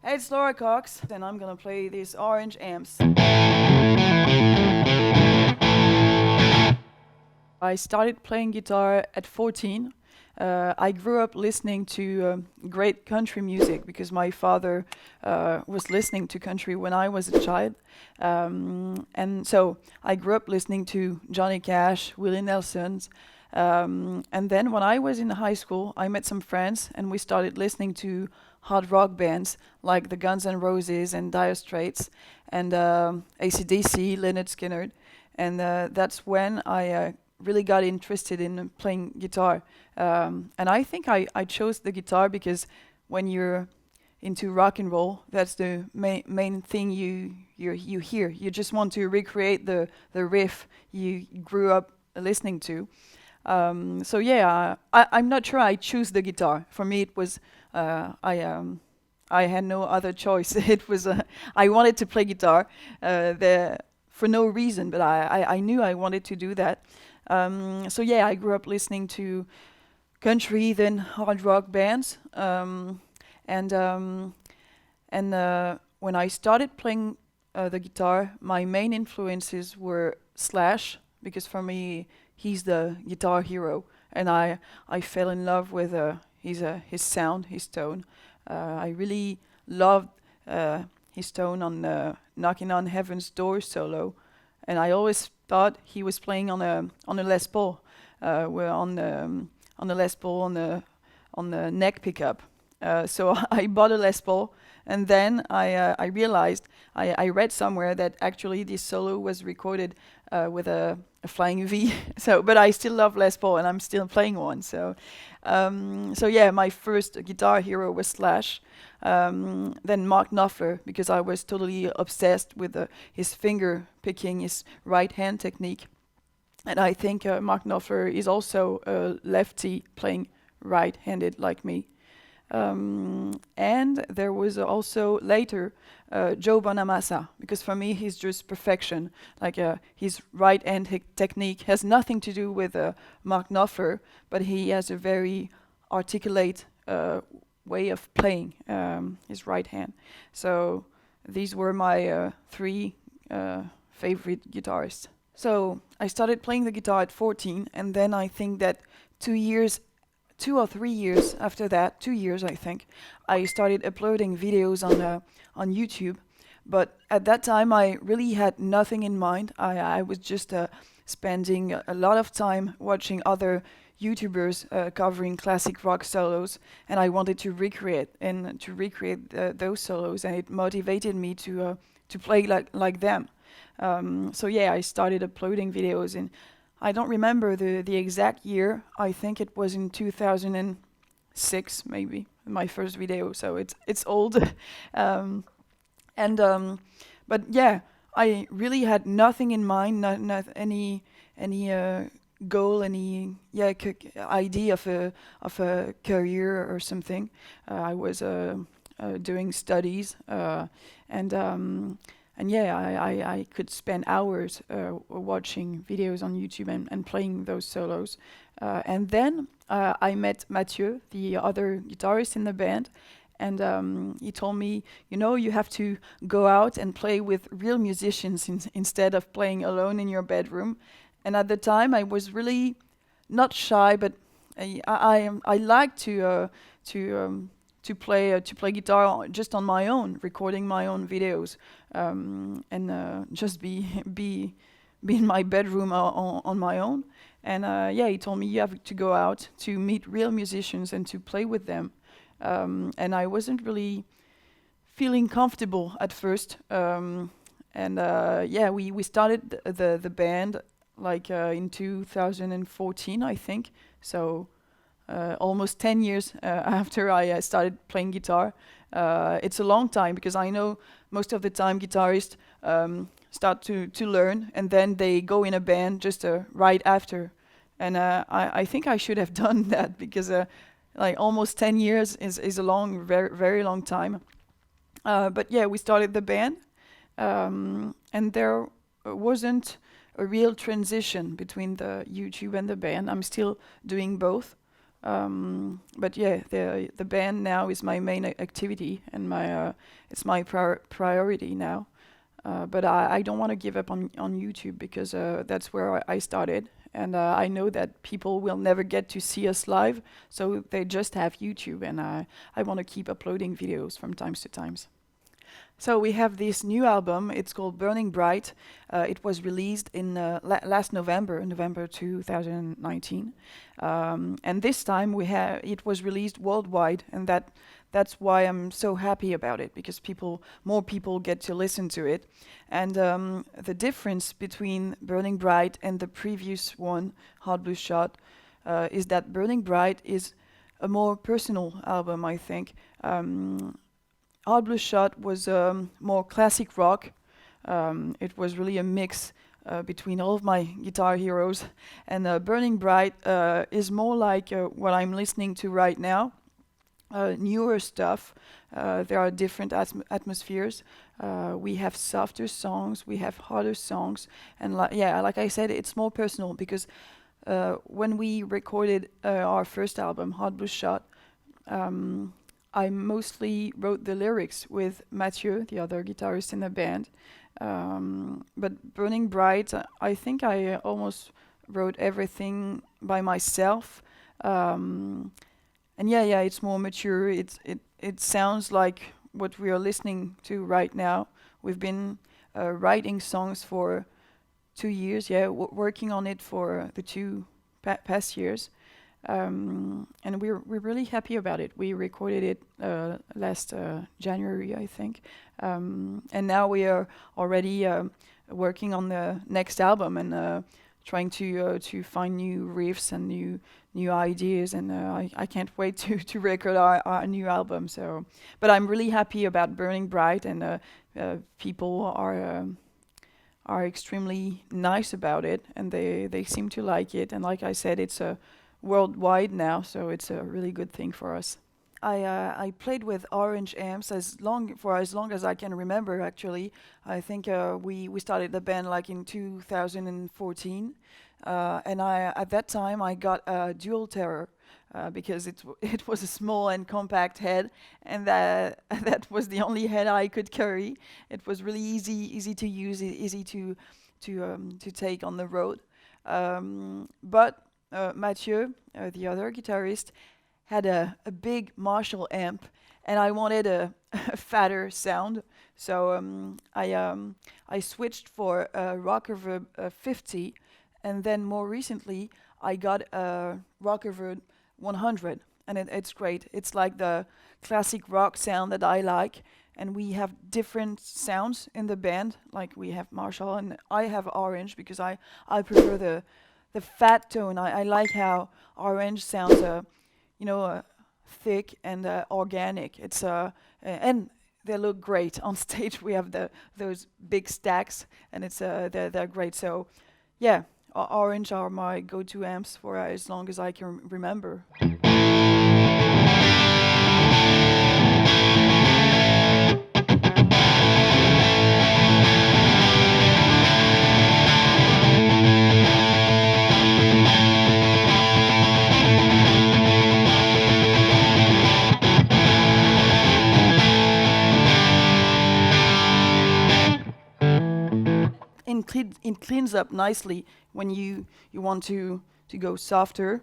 Hey, it's Laura Cox, and I'm gonna play these orange amps. I started playing guitar at 14. I grew up listening to great country music because my father was listening to country when I was a child. And so I grew up listening to Johnny Cash, Willie Nelson. And then when I was in high school, I met some friends and we started listening to hard rock bands like the Guns N' Roses and Dire Straits and AC/DC, Lynyrd Skynyrd. And that's when I really got interested in playing guitar. And I think I chose the guitar because when you're into rock and roll, that's the main thing you hear. You just want to recreate the riff you grew up listening to. So yeah, I'm not sure I choose the guitar. For me, it was I had no other choice. It was I wanted to play guitar there for no reason, but I knew I wanted to do that. So yeah, I grew up listening to country, then hard rock bands, and when I started playing the guitar, my main influences were Slash, because for me he's the guitar hero, and I fell in love with his sound, his tone. I really loved his tone on "Knocking on Heaven's Door" solo, and I always thought he was playing on a Les Paul, where on the Les Paul on the neck pickup. So I bought a Les Paul, and then I realized I read somewhere that actually this solo was recorded with a flying V. So, but I still love Les Paul, and I'm still playing one. So yeah, my first guitar hero was Slash. Then Mark Knopfler, because I was totally obsessed with his finger picking, his right hand technique. And I think Mark Knopfler is also a lefty playing right-handed like me. And there was also later Joe Bonamassa, because for me he's just perfection. Like his right hand technique has nothing to do with Mark Knopfler, but he has a very articulate way of playing his right hand. So these were my three favorite guitarists. So I started playing the guitar at 14, and then I think that 2 or 3 years after that, 2 years I think, I started uploading videos on YouTube. But at that time, I really had nothing in mind. I was just spending a lot of time watching other YouTubers covering classic rock solos, and I wanted to recreate those solos, and it motivated me to play like them. So yeah, I started uploading videos, and I don't remember the exact year. I think it was in 2006, maybe, my first video. So it's old, um, and but yeah, I really had nothing in mind, not any goal, any idea of a career or something. I was doing studies, and and yeah, I could spend hours watching videos on YouTube and playing those solos. And then I met Mathieu, the other guitarist in the band, and he told me, you have to go out and play with real musicians instead of playing alone in your bedroom. And at the time, I was really not shy, but I like to play guitar just on my own, recording my own videos, and just be in my bedroom on my own. And yeah, he told me you have to go out to meet real musicians and to play with them. And I wasn't really feeling comfortable at first. And yeah, we started the band like in 2014, I think. So almost 10 years after I started playing guitar. It's a long time because I know most of the time guitarists start to learn and then they go in a band just right after. And I think I should have done that because like almost 10 years is a long, very, very long time. But yeah, we started the band, and there wasn't a real transition between the YouTube and the band. I'm still doing both. But yeah, the band now is my main activity, and it's my priority now. But I don't want to give up on YouTube, because that's where I started, and I know that people will never get to see us live, so they just have YouTube, and I want to keep uploading videos from times to times. So we have this new album. It's called Burning Bright. It was released in last November 2019, and this time it was released worldwide, and that's why I'm so happy about it, because more people get to listen to it. And the difference between Burning Bright and the previous one, Hard Blue Shot, is that Burning Bright is a more personal album, I think. Hard Blue Shot was more classic rock. It was really a mix between all of my guitar heroes. And Burning Bright is more like what I'm listening to right now. Newer stuff. There are different atmospheres. We have softer songs, we have harder songs. And like I said, it's more personal, because when we recorded our first album, Hard Blue Shot, I mostly wrote the lyrics with Mathieu, the other guitarist in the band. But Burning Bright, I think I almost wrote everything by myself. And it's more mature. It sounds like what we are listening to right now. We've been writing songs for 2 years, working on it for the two past years. And we're really happy about it. We recorded it last January, I think, and now we are already working on the next album, and trying to find new riffs and new ideas. And I can't wait to record our new album. So, but I'm really happy about Burning Bright, and people are extremely nice about it, and they seem to like it. And like I said, it's worldwide now, so it's a really good thing for us. I played with orange amps for as long as I can remember. Actually, I think we started the band like in 2014, and at that time I got a dual terror. Because it was a small and compact head, and that was the only head I could carry. It was really easy to use, easy to take on the road. But Mathieu, the other guitarist, had a big Marshall amp, and I wanted a fatter sound. So I switched for a Rockerverb 50, and then more recently I got a Rockerverb 100, and it's great. It's like the classic rock sound that I like, and we have different sounds in the band. Like we have Marshall, and I have orange, because I prefer the fat tone. I like how orange sounds, thick and organic. It's and they look great on stage. We have those big stacks, and they're great. So, yeah, orange are my go-to amps for as long as I can remember. It cleans up nicely when you want to go softer.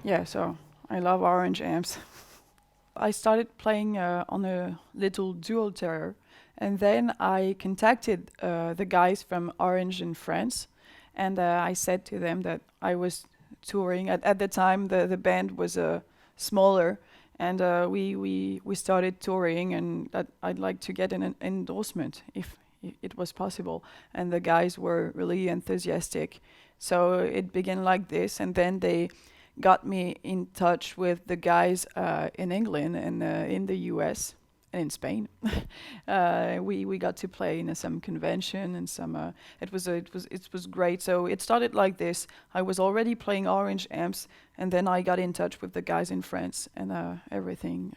Yeah, so I love orange amps. I started playing on a little dual terror, and then I contacted the guys from Orange in France, and I said to them that I was touring. At the time, the band was smaller, and we started touring, and that I'd like to get an endorsement if it was possible. And the guys were really enthusiastic. So it began like this, and then they got me in touch with the guys in England and in the US and in Spain. We got to play in some convention and some. It was great. So it started like this. I was already playing orange amps, and then I got in touch with the guys in France, and everything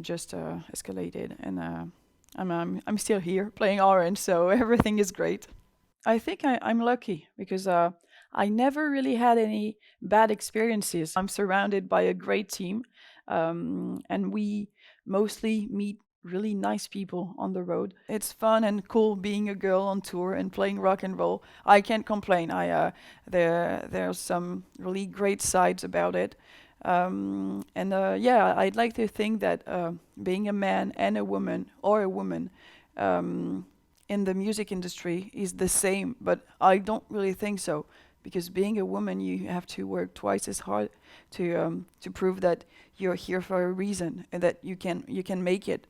just escalated. And I'm still here playing orange, so everything is great. I think I'm lucky because I never really had any bad experiences. I'm surrounded by a great team, and we mostly meet really nice people on the road. It's fun and cool being a girl on tour and playing rock and roll. I can't complain. There's some really great sides about it. And yeah, I'd like to think that being a man and a woman, or a woman, in the music industry is the same, but I don't really think so, because being a woman, you have to work twice as hard to prove that you're here for a reason and that you can make it.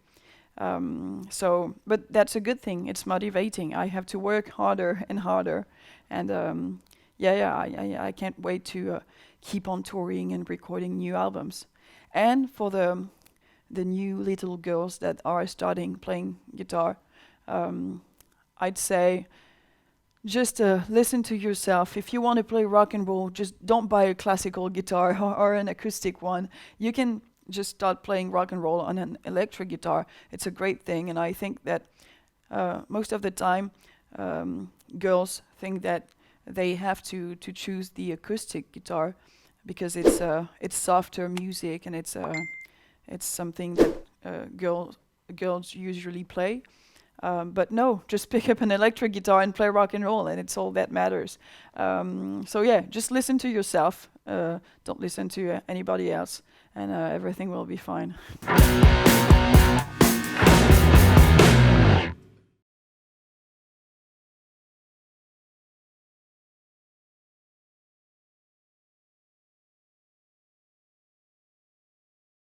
But that's a good thing. It's motivating. I have to work harder and harder, and yeah, I can't wait to keep on touring and recording new albums. And for the new little girls that are starting playing guitar, I'd say just listen to yourself. If you want to play rock and roll, just don't buy a classical guitar or an acoustic one. You can just start playing rock and roll on an electric guitar. It's a great thing, and I think that most of the time girls think that they have to choose the acoustic guitar because it's softer music, and it's something that girls usually play. But no, just pick up an electric guitar and play rock and roll, and it's all that matters. So yeah, just listen to yourself. Don't listen to anybody else, and everything will be fine.